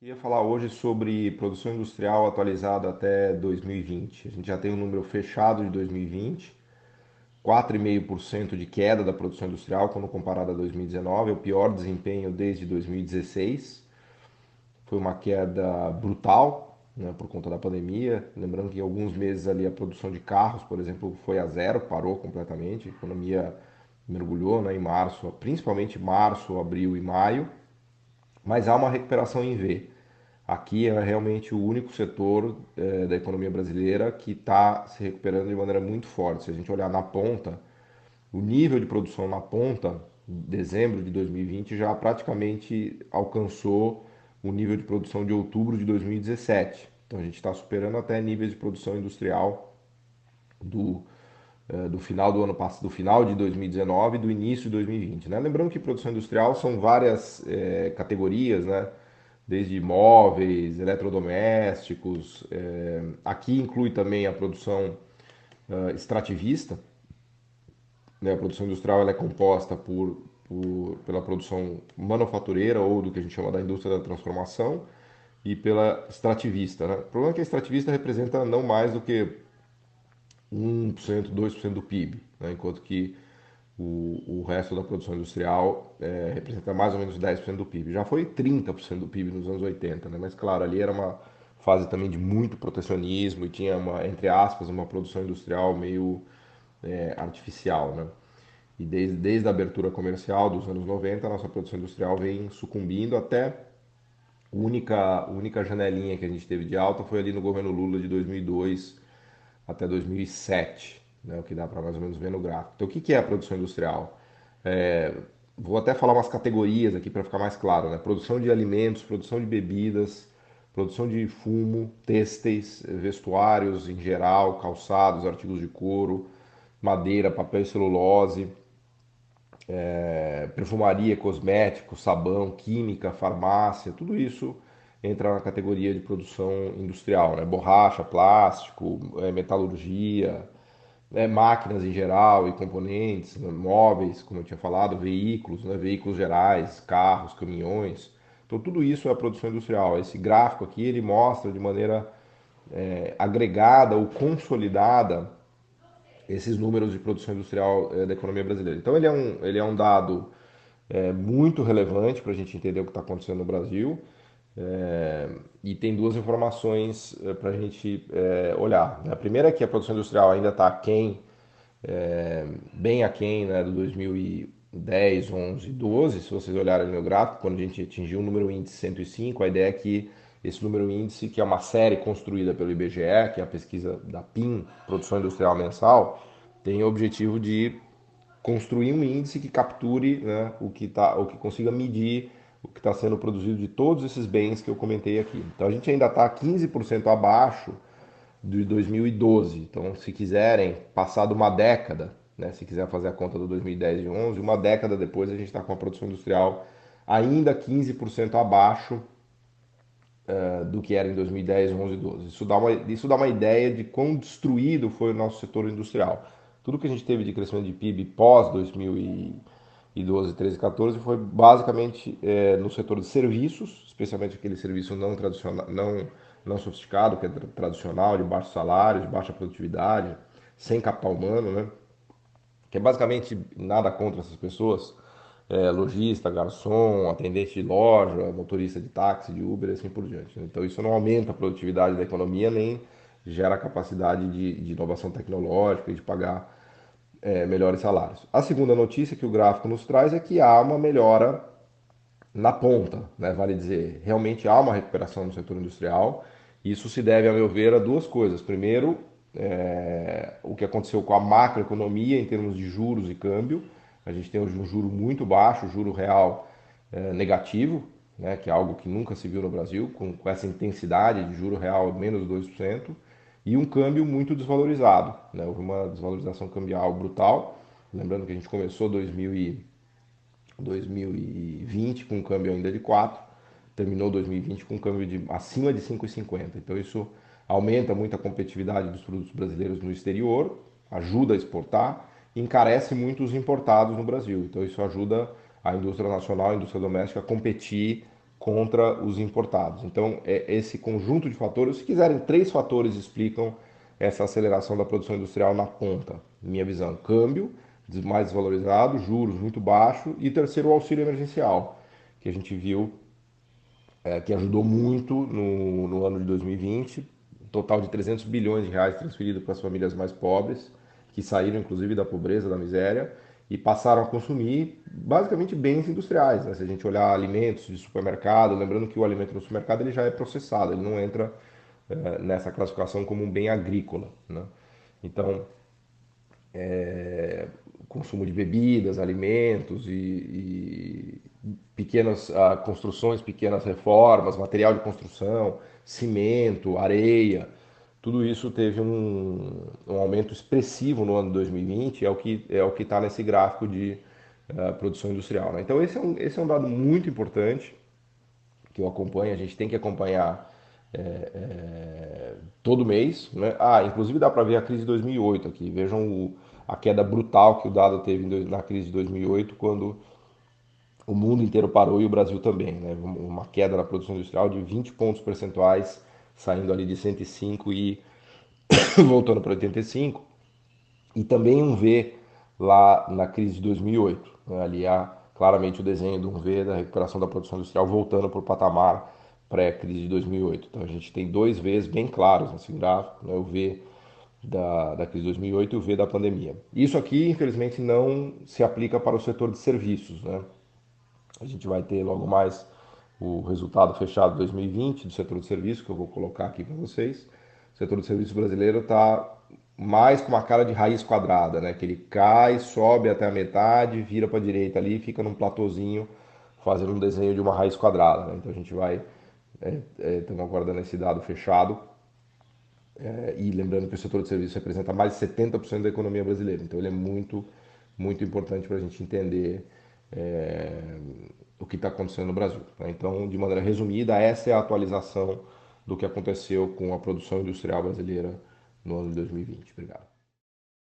Queria falar hoje sobre produção industrial atualizada até 2020. A gente já tem um número fechado de 2020, 4,5% de queda da produção industrial quando comparado a 2019, é o pior desempenho desde 2016. Foi uma queda brutal, né, por conta da pandemia. Lembrando que em alguns meses ali a produção de carros, por exemplo, foi a zero, parou completamente. A economia mergulhou, né, em março, principalmente março, abril e maio, mas há uma recuperação em V. Aqui é realmente o único setor da economia brasileira que está se recuperando de maneira muito forte. Se a gente olhar na ponta, o nível de produção na ponta, em dezembro de 2020, já praticamente alcançou o nível de produção de outubro de 2017. Então a gente está superando até níveis de produção industrial do, do final do ano passado, do final de 2019 e do início de 2020. Né? Lembrando que produção industrial são várias categorias, né? Desde móveis, eletrodomésticos. Aqui inclui também a produção extrativista. Né? A produção industrial ela é composta pela produção manufatureira ou do que a gente chama da indústria da transformação e pela extrativista. Né? O problema é que a extrativista representa não mais do que 1%, 2% do PIB, né? Enquanto que o resto da produção industrial representa mais ou menos 10% do PIB. Já foi 30% do PIB nos anos 80, né? Mas claro, ali era uma fase também de muito protecionismo e tinha uma, entre aspas, uma produção industrial meio artificial, né? E desde a abertura comercial dos anos 90, a nossa produção industrial vem sucumbindo até a única janelinha que a gente teve de alta foi ali no governo Lula de 2002 até 2007, né, o que dá para mais ou menos ver no gráfico. Então, o que é a produção industrial? É, Vou até falar umas categorias aqui para ficar mais claro, né? Produção de alimentos, produção de bebidas, produção de fumo, têxteis, vestuários em geral, calçados, artigos de couro, madeira, papel e celulose, perfumaria, cosméticos, sabão, química, farmácia, tudo isso entra na categoria de produção industrial, né? Borracha, plástico, metalurgia, máquinas em geral e componentes, né? Móveis, como eu tinha falado, veículos, né? Veículos gerais, carros, caminhões. Então tudo isso é a produção industrial. Esse gráfico aqui ele mostra de maneira agregada ou consolidada esses números de produção industrial da economia brasileira. Então ele é um dado muito relevante para a gente entender o que está acontecendo no Brasil. E tem duas informações para a gente olhar. A primeira é que a produção industrial ainda está aquém, bem aquém, né, do 2010, 11, 12. Se vocês olharem no gráfico, quando a gente atingiu o número índice 105, a ideia é que esse número índice, que é uma série construída pelo IBGE, que é a pesquisa da PIM, Produção Industrial Mensal, tem o objetivo de construir um índice que capture, né, o que consiga medir o que está sendo produzido de todos esses bens que eu comentei aqui. Então a gente ainda está 15% abaixo de 2012. Então, se quiserem, passado uma década, né, se quiser fazer a conta do 2010 e 11, uma década depois a gente está com a produção industrial ainda 15% abaixo do que era em 2010, 11 e 12. Isso dá uma ideia de quão destruído foi o nosso setor industrial. Tudo que a gente teve de crescimento de PIB pós 2012, 13, 14 foi basicamente no setor de serviços, especialmente aquele serviço não tradicional, não sofisticado, que é tradicional, de baixo salário, de baixa produtividade, sem capital humano, né? Que é basicamente nada contra essas pessoas, lojista, garçom, atendente de loja, motorista de táxi, de Uber e assim por diante. Então isso não aumenta a produtividade da economia nem gera capacidade de inovação tecnológica e de pagar melhores salários. A segunda notícia que o gráfico nos traz é que há uma melhora na ponta, né? Vale dizer, realmente há uma recuperação no setor industrial. Isso se deve, a meu ver, a duas coisas. Primeiro, o que aconteceu com a macroeconomia em termos de juros e câmbio. A gente tem hoje um juro muito baixo, juro real negativo, né? Que é algo que nunca se viu no Brasil, com essa intensidade de juro real menos 2%, e um câmbio muito desvalorizado. Né? Houve uma desvalorização cambial brutal. Lembrando que a gente começou 2020 com um câmbio ainda de 4, terminou 2020 com um câmbio de acima de 5,50. Então isso aumenta muito a competitividade dos produtos brasileiros no exterior, ajuda a exportar e encarece muito os importados no Brasil. Então isso ajuda a indústria nacional, a indústria doméstica a competir contra os importados. Então, esse conjunto de fatores, se quiserem, três fatores explicam essa aceleração da produção industrial na ponta, minha visão. Câmbio mais desvalorizado, juros muito baixos e terceiro, o auxílio emergencial, que a gente viu que ajudou muito no ano de 2020, um total de 300 bilhões de reais transferido para as famílias mais pobres, que saíram inclusive da pobreza, da miséria, e passaram a consumir basicamente bens industriais, né? Se a gente olhar alimentos de supermercado, lembrando que o alimento no supermercado ele já é processado, ele não entra nessa classificação como um bem agrícola, né? Então, consumo de bebidas, alimentos e pequenas construções, pequenas reformas, material de construção, cimento, areia, tudo isso teve um aumento expressivo no ano de 2020, é o que está nesse gráfico de produção industrial, né? Então esse é um dado muito importante que eu acompanho, a gente tem que acompanhar todo mês, né? Inclusive dá para ver a crise de 2008 aqui. Vejam a queda brutal que o dado teve na crise de 2008, quando o mundo inteiro parou e o Brasil também, né? Uma queda na produção industrial de 20 pontos percentuais, saindo ali de 105 e voltando para 85. E também um V lá na crise de 2008, né? Ali há claramente o desenho de um V da recuperação da produção industrial voltando para o patamar pré-crise de 2008. Então a gente tem dois Vs bem claros nesse gráfico, né? O V da crise de 2008 e o V da pandemia. Isso aqui, infelizmente, não se aplica para o setor de serviços, né? A gente vai ter logo mais o resultado fechado de 2020 do setor de serviços, que eu vou colocar aqui para vocês. O setor de serviços brasileiro está mais com uma cara de raiz quadrada, né? Que ele cai, sobe até a metade, vira para a direita ali, fica num platôzinho, fazendo um desenho de uma raiz quadrada, né? Então a gente vai, estamos aguardando esse dado fechado. E lembrando que o setor de serviços representa mais de 70% da economia brasileira. Então ele é muito, muito importante para a gente entender é, o que está acontecendo no Brasil, né? Então, de maneira resumida, essa é a atualização do que aconteceu com a produção industrial brasileira no ano de 2020. Obrigado.